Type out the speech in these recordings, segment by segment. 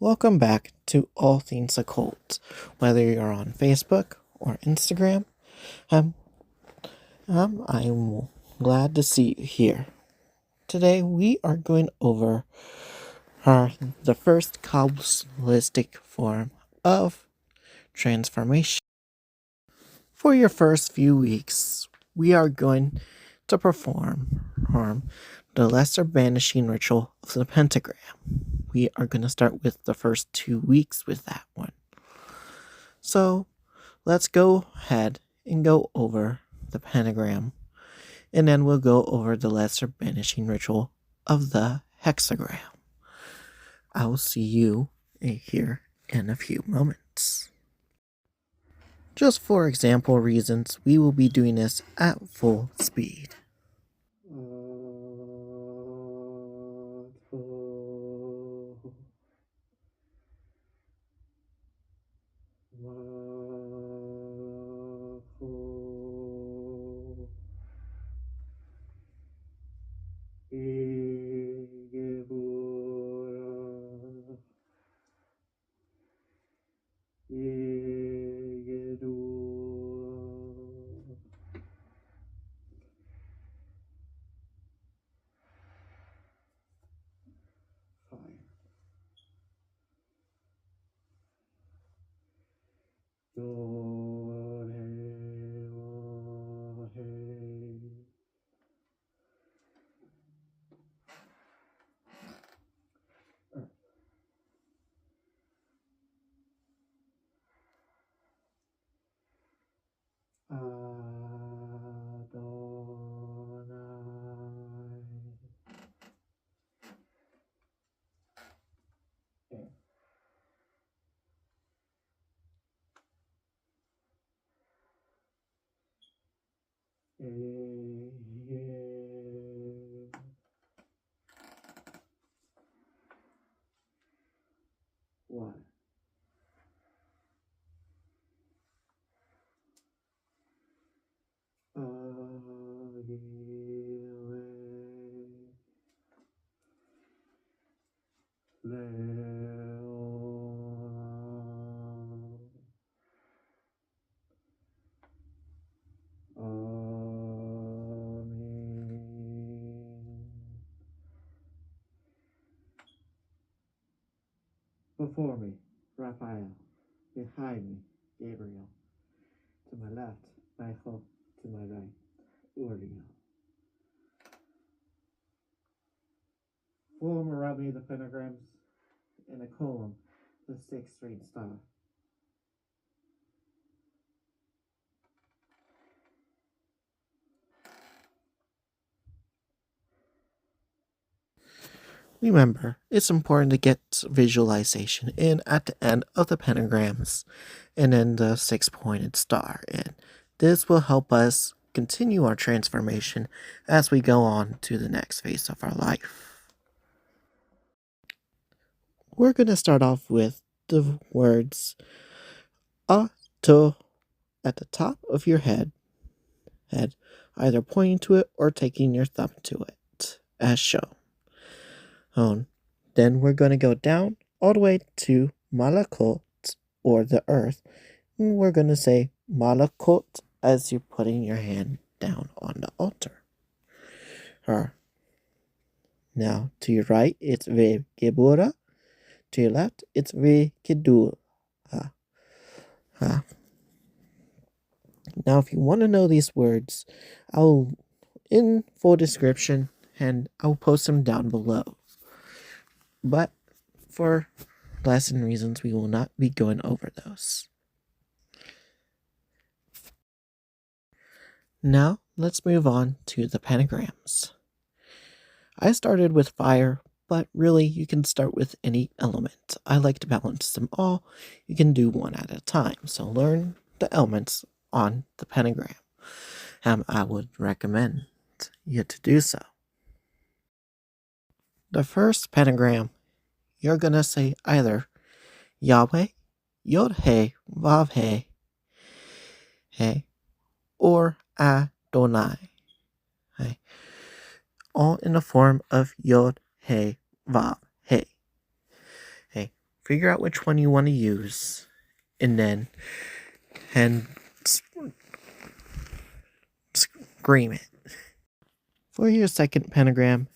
Welcome back to All Things Occult. Whether you're on Facebook or Instagram, I'm glad to see you here. Today we are going over the first Kabbalistic form of transformation. For your first few weeks, we are going to perform the lesser banishing ritual of the pentagram. We are going to start with the first 2 weeks with that one. So let's go ahead and go over the pentagram, and then we'll go over the lesser banishing ritual of the hexagram. I will see you here in a few moments. Just for example reasons, we will be doing this at full speed. Before me, Raphael. Behind me, Gabriel. To my left, Michael. To my right, Uriel. Form around me the pentagrams in a column, the 6th straight star. Remember, it's important to get visualization in at the end of the pentagrams and then the 6-pointed star in. This will help us continue our transformation as we go on to the next phase of our life. We're going to start off with the words to at the top of your head, either pointing to it or taking your thumb to it, as shown. Then we're going to go down all the way to Malakot, or the earth. And we're going to say Malakot as you're putting your hand down on the altar. Now, to your right, it's Ve Gebura. To your left, it's Ve GEDULAH. Now, if you want to know these words, I'll in full description, and I'll post them down below. But for lesson reasons, we will not be going over those. Now, let's move on to the pentagrams. I started with fire, but really you can start with any element. I like to balance them all. You can do one at a time, so learn the elements on the pentagram. I would recommend you to do so. The first pentagram, you're going to say either Yaweh, Yod-Heh, Vav-Heh, or Adonai, all in the form of Yod-Heh, Vav-Heh. figure out which one you want to use, and then scream it. For your second pentagram,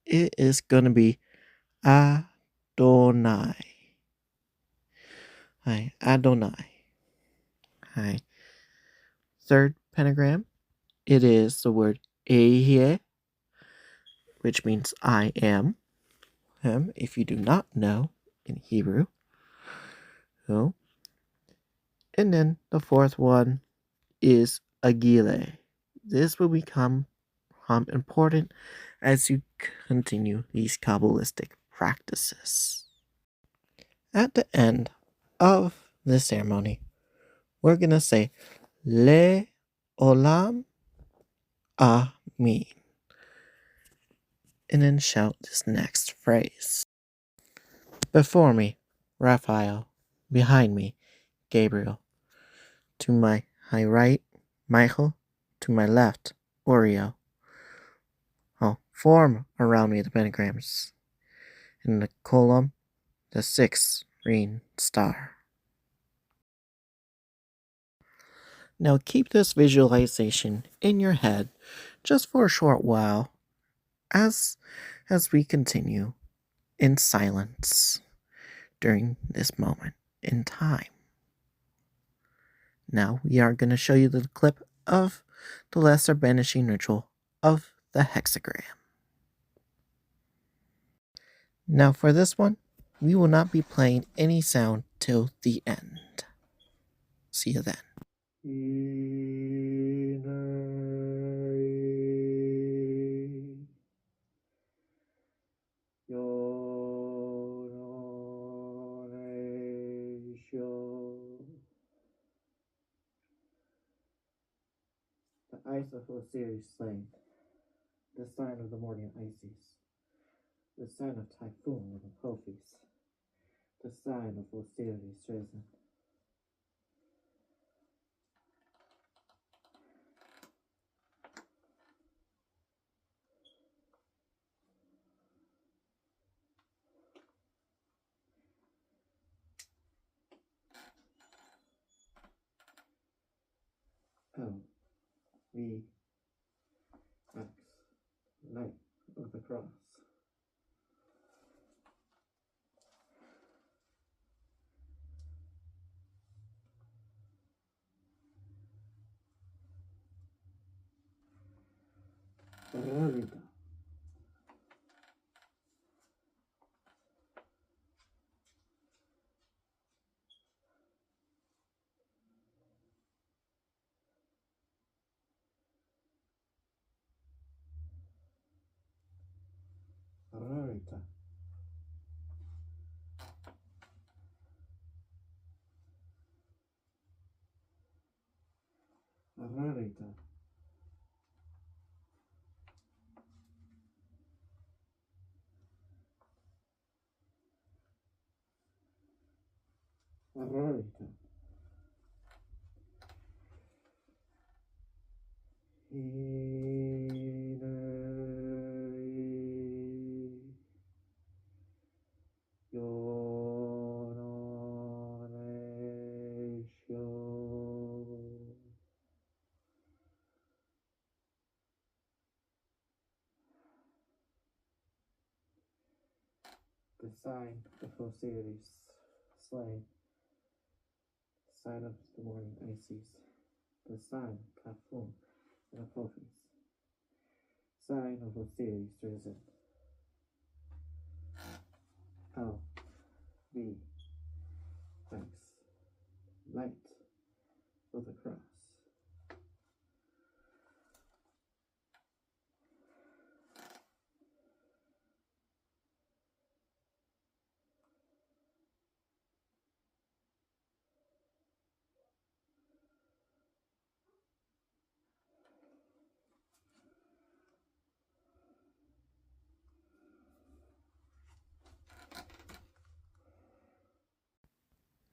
it is going to be ADONAI. Hi, ADONAI. Hi. Third pentagram, it is the word EHYEH, which means I am. If you do not know in Hebrew. So, and then the fourth one is AGLA. This will become important as you continue these Kabbalistic practices. At the end of the ceremony, we're going to say LeOlam Amin, and then shout this next phrase. Before me, Raphael. Behind me, Gabriel. To my high right, Michael. To my left, Uriel. Form around me the pentagrams. In the column, the 6 green star. Now keep this visualization in your head just for a short while as we continue in silence during this moment in time. Now we are going to show you the clip of the lesser banishing ritual of the hexagram. Now for this one, we will not be playing any sound till the end. See you then. The ice of Osiris slain, the sign of the morning Isis, the sign of Typhoon and Apophis, the sign of Osiris risen. LBRH, light of the cross. ARARITA. ARARITA. ARARITA. ARARITA. The sign of Osiris slain, sign of the morning Isis, the sign of Typhoon and Apophis, sign of Osiris risen. LBRH, light of the cross.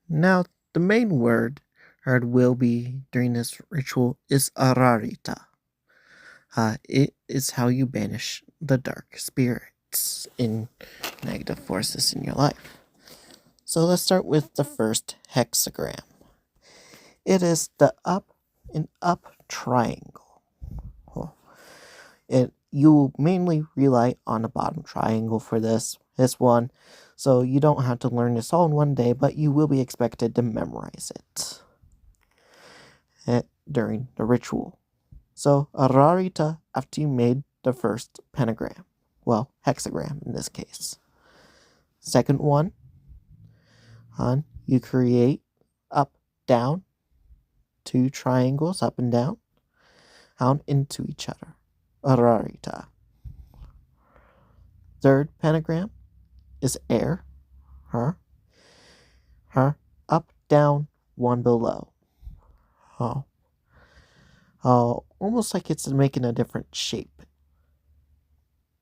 Now, the main word heard will be during this ritual is ARARITA. It is how you banish the dark spirits in negative forces in your life. So let's start with the first hexagram. It is the up and up triangle. You mainly rely on the bottom triangle for this one, so you don't have to learn this all in one day, but you will be expected to memorize it during the ritual. So ARARITA after you made the first pentagram, well, hexagram in this case. Second one, you create up, down, 2 triangles up and down into each other. ARARITA. Third pentagram is air, her, up, down, 1 below. Almost like it's making a different shape.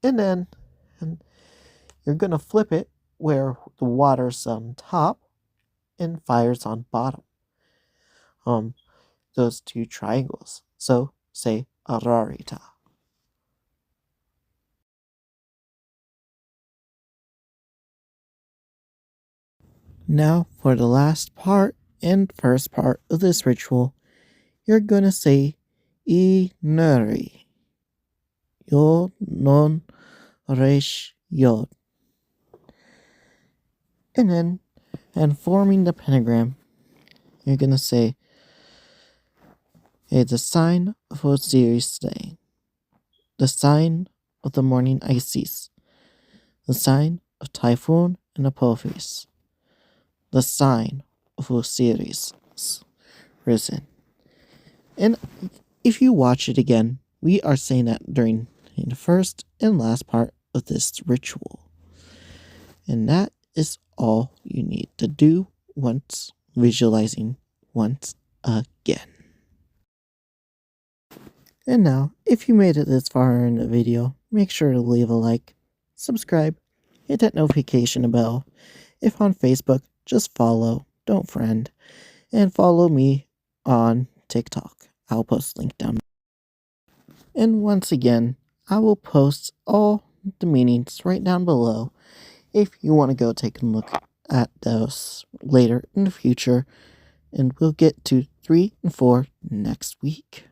And then you're going to flip it where the water's on top and fire's on bottom. Those 2 triangles. So say ARARITA. Now for the last part and first part of this ritual, you're going to say INRI Iesus non RESH Yod. And forming the pentagram, you're going to say, the sign of Osiris day, the sign of the morning Isis, the sign of Typhoon and Apophis, the sign of Osiris risen. And if you watch it again, we are saying that during the first and last part of this ritual. And that is all you need to do once visualizing once again. And now, if you made it this far in the video, make sure to leave a like, subscribe, hit that notification bell. If on Facebook, just follow, don't friend, and follow me on TikTok. I'll post a link down below. And once again, I will post all the meanings right down below if you want to go take a look at those later in the future. And we'll get to 3 and 4 next week.